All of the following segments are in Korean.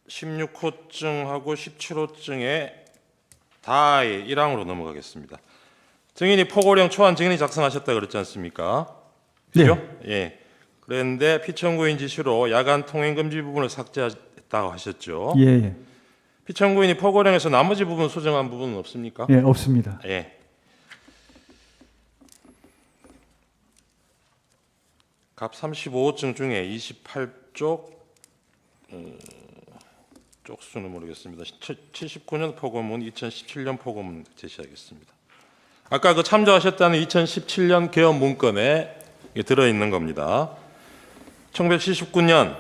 16호증하고 17호증에 다 1항으로 넘어가겠습니다. 증인이 포고령 초안 증인이 작성하셨다 그랬지 않습니까? 그죠? 네. 예. 그런데 피청구인 지시로 야간 통행 금지 부분을 삭제했다고 하셨죠. 예, 예. 피청구인이 포고령에서 나머지 부분 수정한 부분은 없습니까? 예, 없습니다. 예. 갑 35호증 중에 28쪽 쪽수는 모르겠습니다. 79년 포고문, 2017년 포고문 제시하겠습니다. 아까 그 참조하셨다는 2017년 개헌 문건에 들어 있는 겁니다. 1979년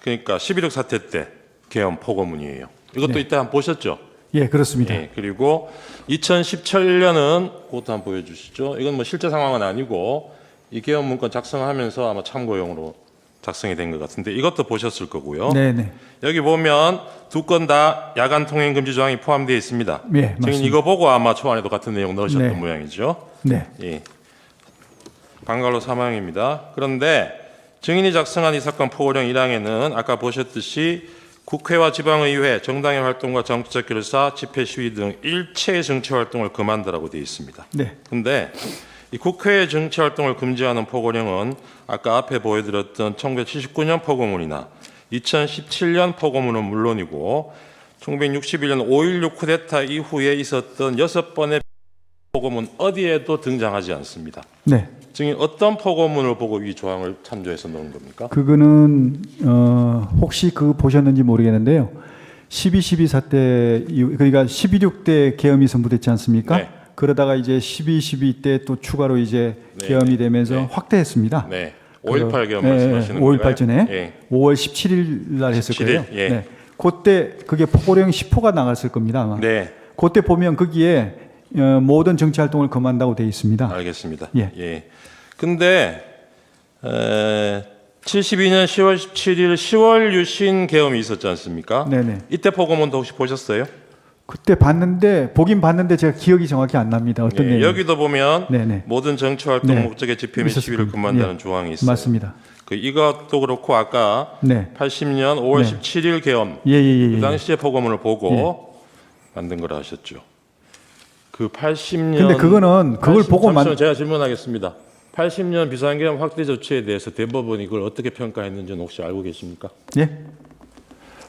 그러니까 11.6 사태 때 개헌 포고문이에요. 이것도 네. 이때 한번 보셨죠? 예, 그렇습니다. 예, 그리고 2017년은 그것도 한번 보여주시죠. 이건 뭐 실제 상황은 아니고 이 개헌 문건 작성하면서 아마 참고용으로 작성이 된 것 같은데 이것도 보셨을 거고요. 네, 네. 여기 보면 두 건 다 야간 통행 금지 조항이 포함되어 있습니다. 예, 증인 맞습니다. 이거 보고 아마 초안에도 같은 내용 넣으셨던 네. 모양이죠. 네. 예. 방갈로 사망입니다. 그런데 증인이 작성한 이 사건 포고령 1항에는 아까 보셨듯이 국회와 지방의회, 정당의 활동과 정치적 결사, 집회 시위 등 일체의 정치 활동을 금한다라고 되어 있습니다. 네. 근데 이 국회의 정치 활동을 금지하는 포고령은 아까 앞에 보여드렸던 1979년 포고문이나 2017년 포고문은 물론이고 1961년 5.16 쿠데타 이후에 있었던 6번의 포고문 어디에도 등장하지 않습니다. 네. 증인 어떤 포고문을 보고 이 조항을 참조해서 넣은 겁니까? 그거는 혹시 그 보셨는지 모르겠는데요. 12.12 사태 이후, 그러니까 12.6 때 계엄이 선포됐지 않습니까? 네. 그러다가 이제 12.12 때 또 추가로 이제 네. 계엄이 되면서 네. 확대했습니다. 네. 5.18 계엄 말씀하시는 5.18 건가요? 전에 예. 5월 17일 날 했을 17일? 거예요. 예. 네. 그때 그게 포고령 10호가 나갔을 겁니다. 아마. 네. 그때 보면 거기에 모든 정치 활동을 금한다고 되어 있습니다. 알겠습니다. 예. 예. 근데 72년 10월 17일 10월 유신 계엄이 있었지 않습니까? 네네. 이때 포고문도 혹시 보셨어요? 그때 보긴 봤는데 제가 기억이 정확히 안 납니다. 어떤 예, 내용? 여기도 보면 네네. 모든 정치 활동 네. 목적의 집회 및 있었을 시위를 겁니다. 금한다는 예. 조항이 있어요. 맞습니다. 그 이것도 그렇고 아까 네. 80년 5월 네. 17일 계엄 예. 그 당시에 포고문을 보고 만든 거라 하셨죠. 그 80년 근데 그거는 그걸 보고 잠시만 제가 질문하겠습니다. 80년 비상계엄 확대 조치에 대해서 대법원이 그걸 어떻게 평가했는지는 혹시 알고 계십니까? 예?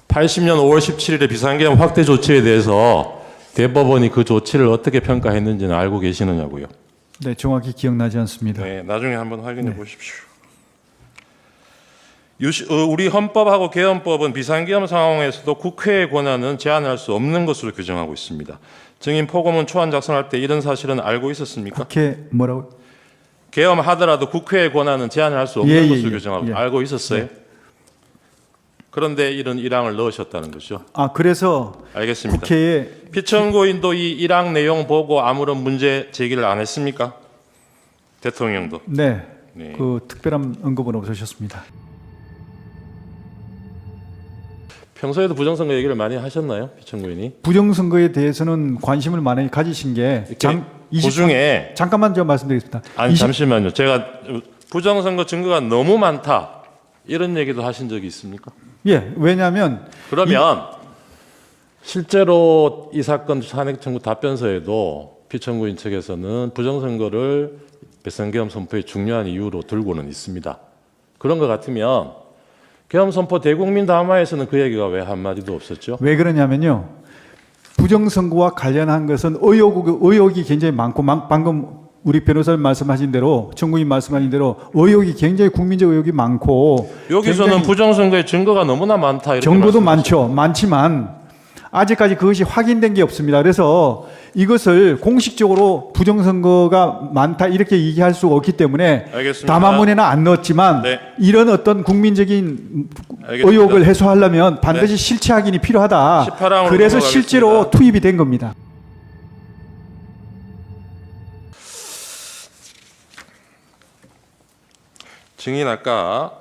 80년 5월 17일의 비상계엄 확대 조치에 대해서 대법원이 그 조치를 어떻게 평가했는지는 알고 계시느냐고요. 네, 정확히 기억나지 않습니다. 네, 나중에 한번 확인해 보십시오. 우리 헌법하고 개헌법은 비상계엄 상황에서도 국회의 권한은 제한할 수 없는 것으로 규정하고 있습니다. 증인 포고문 초안 작성할 때 이런 사실은 알고 있었습니까? 국회 뭐라고? 계엄하더라도 국회의 권한은 제한할 수 없는 예, 것으로 예. 규정하고 예. 알고 있었어요? 네. 그런데 이런 1항을 넣으셨다는 거죠. 아, 그래서 알겠습니다. 국회에 피청구인도 이 1항 내용 보고 아무런 문제 제기를 안 했습니까? 대통령도. 네, 네. 그 특별한 언급은 없으셨습니다. 평소에도 부정선거 얘기를 많이 하셨나요? 피청구인이? 부정선거에 대해서는 관심을 많이 가지신 게 그중에 잠깐만 좀 말씀드리겠습니다. 아니 잠시만요. 제가 부정선거 증거가 너무 많다 이런 얘기도 하신 적이 있습니까? 예, 왜냐하면 그러면 실제로 이 사건 탄핵 청구 답변서에도 피청구인 측에서는 부정선거를 비상계엄 선포의 중요한 이유로 들고는 있습니다. 그런 것 같으면 계엄 선포 대국민 담화에서는 그 얘기가 왜 한마디도 없었죠? 왜 그러냐면요. 부정선거와 관련한 것은 의혹이 굉장히 많고 방금 우리 변호사님 말씀하신 대로 청구인 말씀하신 대로 의혹이 굉장히 국민적 의혹이 많고 여기서는 부정선거의 증거가 너무나 많다 이렇게 정보도 말씀하셨죠. 많죠. 많지만 아직까지 그것이 확인된 게 없습니다. 그래서 이것을 공식적으로 부정선거가 많다 이렇게 얘기할 수가 없기 때문에 알겠습니다. 담화문에는 안 넣었지만 네. 이런 어떤 국민적인 알겠습니다. 의혹을 해소하려면 반드시 실체 확인이 필요하다. 18항으로 그래서 실제로 넘어가겠습니다. 투입이 된 겁니다. 증인 아까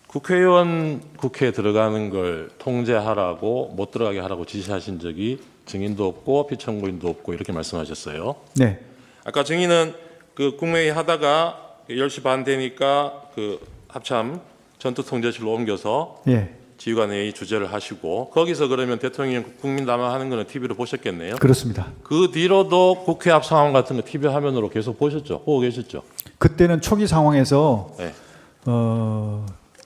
국회의원 국회에 들어가는 걸 통제하라고 못 들어가게 하라고 지시하신 적이 증인도 없고 피청구인도 없고 이렇게 말씀하셨어요. 네. 아까 증인은 그 국무회의 하다가 10시 반 되니까 그 합참 전투 통제실로 옮겨서 예. 지휘관회의 주재를 하시고 거기서 그러면 대통령 국민 담화하는 거는 TV로 보셨겠네요. 그렇습니다. 그 뒤로도 국회 앞 상황 같은 거 TV 화면으로 계속 보셨죠? 보고 계셨죠? 그때는 초기 상황에서 네.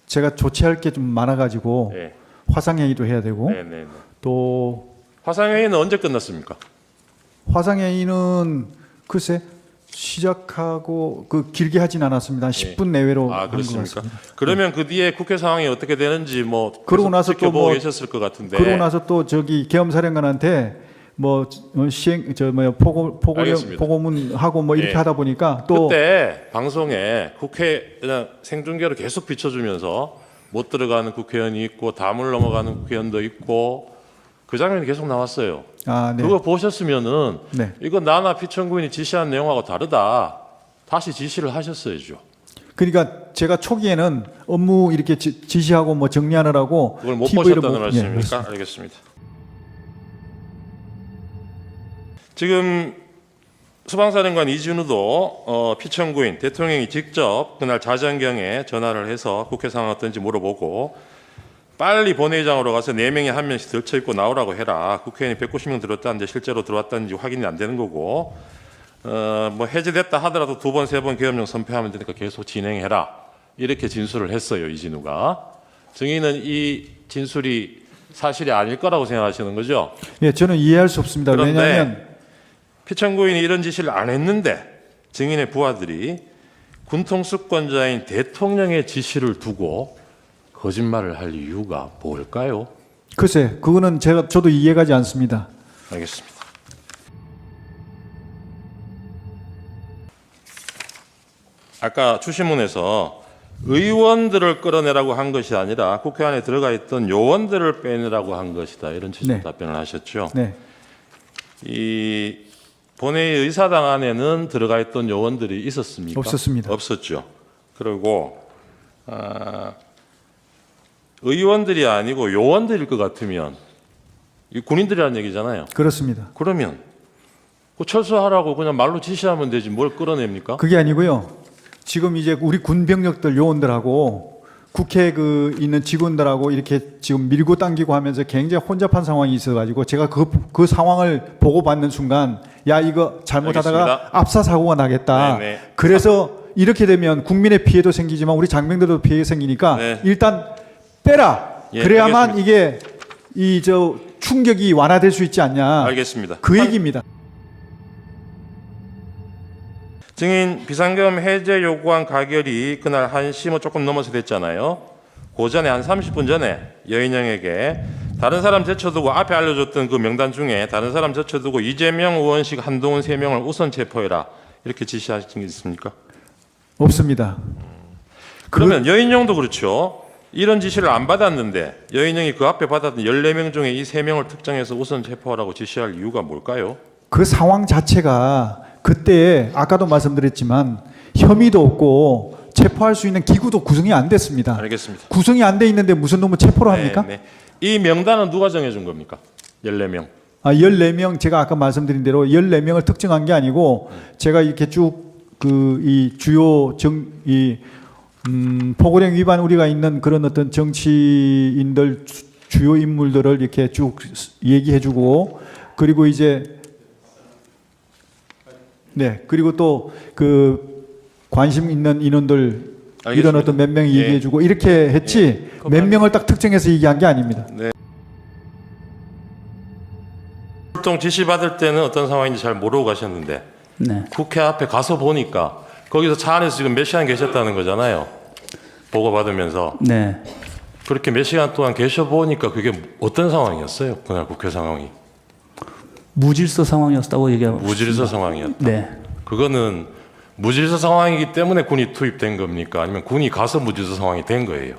제가 조치할 게 좀 많아가지고 네. 화상회의도 해야 되고 네, 네, 네. 또 화상회의는 언제 끝났습니까? 화상회의는 글쎄 시작하고 그 길게 하진 않았습니다. 한 10분 내외로 아, 한 것 그렇습니까? 같습니다. 그러면 그 뒤에 국회 상황이 어떻게 되는지 뭐 그러고 계속 나서 또 지켜보고 뭐 계셨을 것 같은데. 그러고 나서 또 저기 계엄사령관한테 뭐 시행 저 뭐야 알겠습니다. 보고문 하고 뭐 이렇게 예. 하다 보니까 또 그때 방송에 국회 그냥 생중계로 계속 비춰주면서 못 들어가는 국회의원이 있고 담을 넘어가는 국회의원도 있고 그 장면이 계속 나왔어요. 아, 네. 그거 보셨으면은 네. 이거 나나 피천구인이 지시한 내용하고 다르다. 다시 지시를 하셨어야죠. 그러니까 제가 초기에는 업무 이렇게 지시하고 뭐 정리하느라고 그걸 못 TV를 보셨다는 예, 말씀입니까? 그렇습니다. 알겠습니다. 지금 수방사령관 이진우도 피천구인 대통령이 직접 그날 자정경에 전화를 해서 국회 상황 어떤지 물어보고 빨리 본회의장으로 가서 4명이 한 명씩 들쳐입고 나오라고 해라. 국회의원이 190명 들어왔다는데 실제로 들어왔다는지 확인이 안 되는 거고 뭐 해제됐다 하더라도 2번, 3번 계엄령 선포하면 되니까 계속 진행해라. 이렇게 진술을 했어요. 이진우가. 증인은 이 진술이 사실이 아닐 거라고 생각하시는 거죠? 예, 저는 이해할 수 없습니다. 그런데 왜냐하면 피천구인이 이런 지시를 안 했는데 증인의 부하들이 군통수권자인 대통령의 지시를 두고 거짓말을 할 이유가 뭘까요? 글쎄 그거는 저도 이해가지 않습니다. 알겠습니다. 아까 추신문에서 의원들을 끌어내라고 한 것이 아니라 국회 안에 들어가 있던 요원들을 빼내라고 한 것이다. 이런 취지의 네. 답변을 하셨죠. 네, 이 본회의 의사당 안에는 들어가 있던 요원들이 있었습니까? 없었습니다. 없었죠. 그리고 의원들이 아니고 요원들일 것 같으면 이 군인들이라는 얘기잖아요. 그렇습니다. 그러면 그 철수하라고 그냥 말로 지시하면 되지 뭘 끌어냅니까? 그게 아니고요. 지금 이제 우리 군병력들 요원들하고 국회 그 있는 직원들하고 이렇게 지금 밀고 당기고 하면서 굉장히 혼잡한 상황이 있어가지고 제가 그 상황을 보고 받는 순간 야 이거 잘못하다가 알겠습니다. 압사 사고가 나겠다. 네네. 그래서 이렇게 되면 국민의 피해도 생기지만 우리 장병들도 피해 생기니까 네. 일단 빼라. 예, 그래야만 알겠습니다. 이게 이 저 충격이 완화될 수 있지 않냐. 알겠습니다. 그 얘기입니다. 증인 비상계엄 해제 요구안 가결이 그날 1시 뭐 조금 넘어서 됐잖아요. 그 전에 한 30분 전에 여인영에게 다른 사람 제쳐두고 앞에 알려줬던 그 명단 중에 다른 사람 제쳐두고 이재명, 의원식, 한동훈 3명을 우선 체포해라. 이렇게 지시하신 게 있습니까? 없습니다. 그러면 여인영도 그렇죠. 이런 지시를 안 받았는데 여인영이 그 앞에 받았던 14명 중에 이 3명을 특정해서 우선 체포하라고 지시할 이유가 뭘까요? 그 상황 자체가 그때 아까도 말씀드렸지만 혐의도 없고 체포할 수 있는 기구도 구성이 안 됐습니다. 알겠습니다. 구성이 안 돼 있는데 무슨 놈을 체포를 합니까? 네, 네. 이 명단은 누가 정해준 겁니까? 14명. 14명 제가 아까 말씀드린 대로 14명을 특정한 게 아니고 제가 이렇게 쭉 그 이 주요 포고령 위반 우리가 있는 그런 어떤 정치인들 주요 인물들을 이렇게 쭉 얘기해주고 그리고 이제 네 그리고 또 그 관심 있는 인원들 알겠습니다. 이런 어떤 몇 명이 예. 얘기해주고 이렇게 했지 몇 명을 딱 특정해서 얘기한 게 아닙니다. 보통 지시 받을 때는 어떤 상황인지 잘 모르고 가셨는데 네. 국회 앞에 가서 보니까 거기서 차 안에서 지금 몇 시간 계셨다는 거잖아요. 보고 받으면서 네. 그렇게 몇 시간 동안 계셔 보니까 그게 어떤 상황이었어요? 그날 국회 상황이 무질서 상황이었다고 얘기하고 무질서 상황이었다. 네. 그거는 무질서 상황이기 때문에 군이 투입된 겁니까? 아니면 군이 가서 무질서 상황이 된 거예요?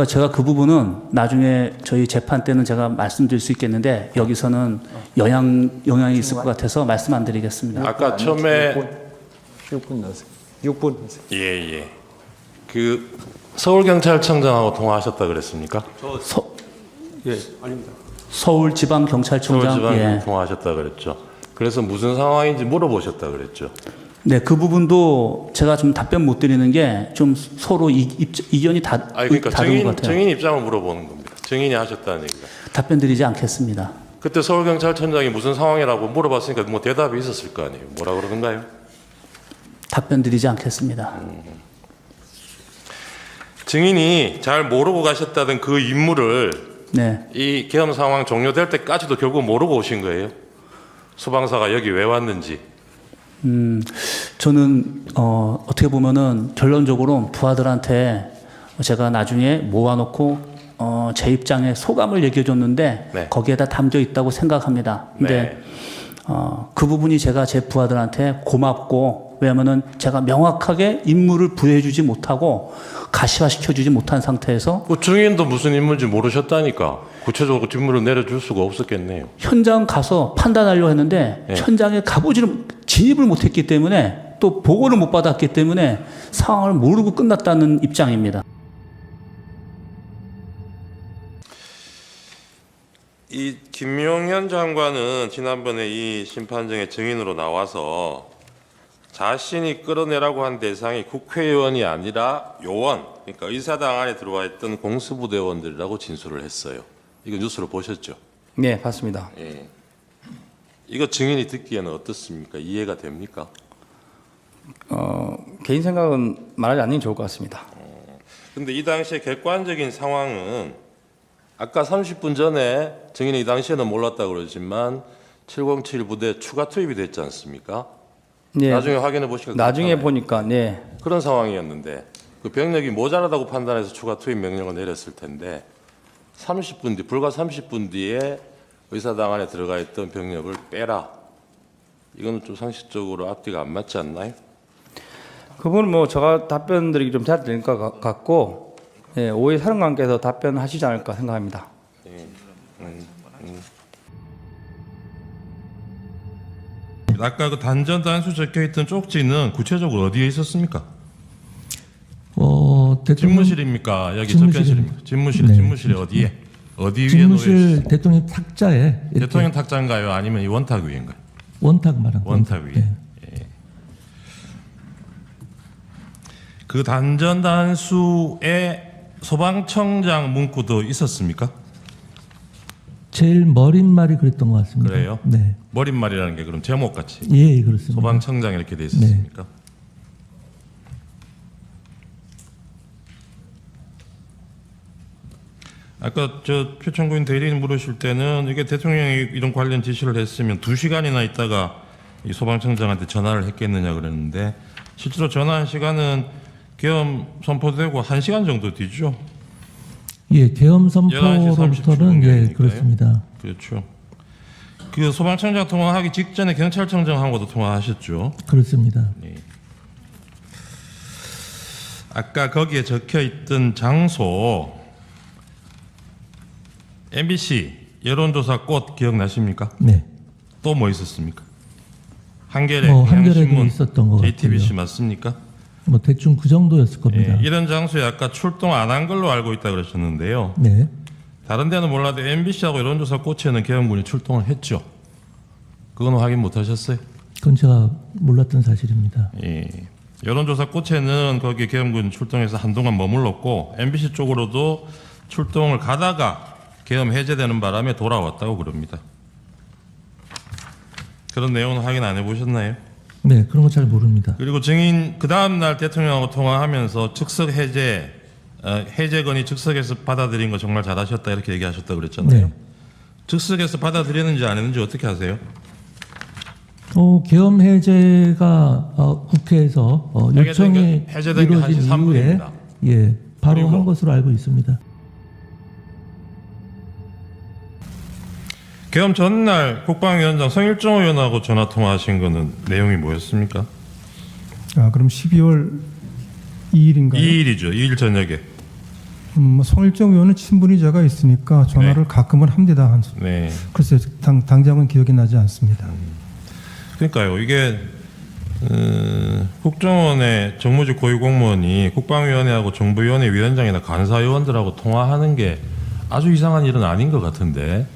제가 그 부분은 나중에 저희 재판 때는 제가 말씀드릴 수 있겠는데 여기서는 영향이 있을 것 같아서 말씀 안 드리겠습니다. 아까 처음에 6분 하세요. 6분 하세요. 예. 그 서울경찰청장하고 통화하셨다 그랬습니까? 예, 아닙니다. 서울지방경찰청장 서울지방 예. 통화하셨다 그랬죠. 그래서 무슨 상황인지 물어보셨다 그랬죠. 네, 그 부분도 제가 좀 답변 못 드리는 게 좀 서로 이견이 아니 그러니까 다른 것 같아요. 증인 입장을 물어보는 겁니다. 증인이 하셨다는 얘기가. 답변 드리지 않겠습니다. 그때 서울경찰청장이 무슨 상황이라고 물어봤으니까 뭐 대답이 있었을 거 아니에요. 뭐라 그러던가요? 답변 드리지 않겠습니다. 증인이 잘 모르고 가셨다던 그 임무를 네, 이 계엄 상황 종료될 때까지도 결국 모르고 오신 거예요. 소방사가 여기 왜 왔는지. 저는 어떻게 보면은 결론적으로 부하들한테 제가 나중에 모아놓고 제 입장에 소감을 얘기해줬는데 네. 거기에다 담겨 있다고 생각합니다. 근데 그 부분이 제가 제 부하들한테 고맙고 왜냐면은 제가 명확하게 임무를 부여해주지 못하고 가시화시켜주지 못한 상태에서 그 증인도 무슨 임무인지 모르셨다니까. 구체적으로 직무를 내려줄 수가 없었겠네요. 현장 가서 판단하려고 했는데 네. 현장에 진입을 못했기 때문에 또 보고를 못 받았기 때문에 상황을 모르고 끝났다는 입장입니다. 이 김용현 장관은 지난번에 이 심판정의 증인으로 나와서 자신이 끌어내라고 한 대상이 국회의원이 아니라 요원, 그러니까 의사당 안에 들어와 있던 공수부대원들이라고 진술을 했어요. 이거 뉴스로 보셨죠? 네, 봤습니다. 예. 이거 증인이 듣기에는 어떻습니까? 이해가 됩니까? 개인 생각은 말하지 않는 게 좋을 것 같습니다. 근데 이 당시에 객관적인 상황은 아까 30분 전에 증인이 이 당시에는 몰랐다고 그러지만 707 부대 추가 투입이 됐지 않습니까? 네, 나중에 확인해 보시니까 나중에 그렇잖아요. 보니까 네, 그런 상황이었는데 그 병력이 모자라다고 판단해서 추가 투입 명령을 내렸을 텐데 30분 뒤 불과 30분 뒤에 의사당 안에 들어가 있던 병력을 빼라. 이거는 좀 상식적으로 앞뒤가 안 맞지 않나요? 그분은 뭐 제가 답변 드리기 좀 제가 될 것 같고 예, 오해 사령관께서 답변하시지 않을까 생각합니다. 아까 그 단전 단수 적혀 있던 쪽지는 구체적으로 어디에 있었습니까? 대통령 집무실입니까? 여기 집무실에- 접견실입니까? 집무실, 네, 집무실에 어디에? 어디 위에 놓여 집무실 있어요? 대통령 탁자에 이렇게 대통령 탁자인가요? 아니면 이 원탁 위인가요? 원탁 말한 원탁 위에. 네. 그 단전 단수에 소방청장 문구도 있었습니까? 제일 머릿말이 그랬던 것 같습니다. 그래요? 네, 머릿말이라는 게 그럼 제목같이 예, 그렇습니다. 소방청장 이렇게 돼 있었습니까? 아까 저 표창구인 대리인 물으실 때는 이게 대통령이 이런 관련 지시를 했으면 2시간이나 있다가 이 소방청장한테 전화를 했겠느냐 그랬는데 실제로 전화한 시간은 계엄 선포되고 1시간 정도 뒤죠. 예, 계엄 11시 37 선포로부터는 예, 경이니까요. 그렇습니다. 그렇죠. 그 소방청장 통화하기 직전에 경찰청장하고도 통화하셨죠. 그렇습니다. 아까 거기에 적혀 있던 장소 MBC 여론조사 꽃 기억나십니까? 네, 또 뭐 있었습니까? 한겨레, 한겨레도 경향신문, 있었던 것 JTBC 같고요. 맞습니까? 뭐 대충 그 정도였을 겁니다. 예, 이런 장소에 아까 출동 안 한 걸로 알고 있다 그러셨는데요. 네, 다른 데는 몰라도 MBC하고 여론조사 꽃에는 계엄군이 출동을 했죠. 그건 확인 못 하셨어요? 그건 제가 몰랐던 사실입니다. 예. 여론조사 꽃에는 거기 계엄군 출동해서 한동안 머물렀고 MBC 쪽으로도 출동을 가다가 계엄 해제되는 바람에 돌아왔다고 그럽니다. 그런 내용은 확인 안 해보셨나요? 네, 그런 거 잘 모릅니다. 그리고 증인 그 다음 날 대통령하고 통화하면서 즉석 해제 해제건이 즉석에서 받아들인 거 정말 잘하셨다 이렇게 얘기하셨다 그랬잖아요. 네. 즉석에서 받아들였는지 안 했는지 어떻게 아세요? 계엄 해제가 국회에서 요청이 해제된 게 이루어진 1시 이후에 3분입니다. 예, 바로 그리고 한 것으로 알고 있습니다. 계엄 전날 국방위원장 성일종 의원하고 전화 통화하신 거는 내용이 뭐였습니까? 그럼 12월 2일인가요? 2일이죠. 2일 저녁에. 성일정 의원은 친분이 제가 있으니까 전화를 가끔은 합니다. 네. 글쎄 당장은 기억이 나지 않습니다. 그러니까요. 이게 국정원의 정무직 고위공무원이 국방위원회하고 정부위원회 위원장이나 간사위원들하고 통화하는 게 아주 이상한 일은 아닌 것 같은데.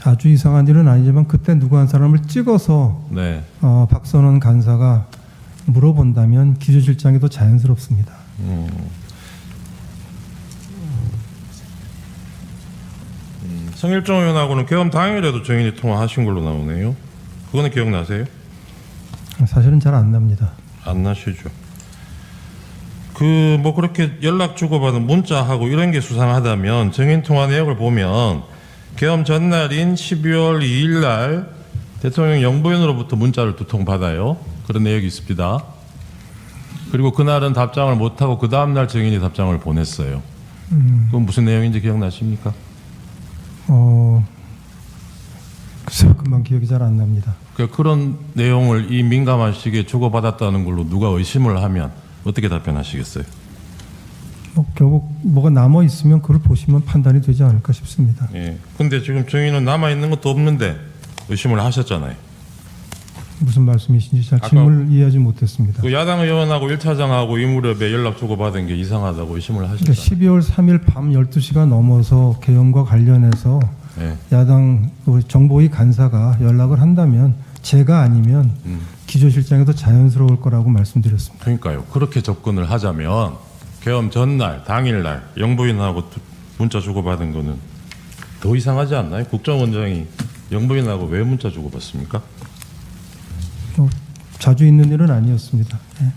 아주 이상한 일은 아니지만 그때 누구 한 사람을 찍어서 네. 박선원 간사가 물어본다면 기조실장이 더 자연스럽습니다. 성일종 의원하고는 계엄 당일에도 정인이 통화하신 걸로 나오네요. 그거는 기억나세요? 사실은 잘 안 납니다. 안 나시죠? 뭐 그렇게 연락 주고받은 문자하고 이런 게 수상하다면 정인 통화 내역을 보면 계엄 전날인 12월 2일 날 대통령 영부인으로부터 문자를 2통 받아요. 그런 내역이 있습니다. 그리고 그날은 답장을 못하고 그 다음날 정인이 답장을 보냈어요. 그건 무슨 내용인지 기억나십니까? 글쎄요, 금방 기억이 잘 안 납니다. 그런 내용을 이 민감한 시기에 주고받았다는 걸로 누가 의심을 하면 어떻게 답변하시겠어요? 결국 뭐가 남아 있으면 그걸 보시면 판단이 되지 않을까 싶습니다. 예. 근데 지금 정인은 남아 있는 것도 없는데 의심을 하셨잖아요. 무슨 말씀이신지 잘 아까 질문을 이해하지 못했습니다. 그 야당 의원하고 1차장하고 이 무렵에 연락 주고받은 게 이상하다고 의심을 그러니까 하셨잖아요. 12월 3일 밤 12시가 넘어서 계엄과 관련해서 예. 야당 우리 정보위 간사가 연락을 한다면 제가 아니면 기조실장이 더 자연스러울 거라고 말씀드렸습니다. 그러니까요. 그렇게 접근을 하자면 계엄 전날, 당일날 영부인하고 문자 주고받은 거는 더 이상하지 않나요? 국정원장이 영부인하고 왜 문자 주고받습니까? 자주 있는 일은 아니었습니다. 예.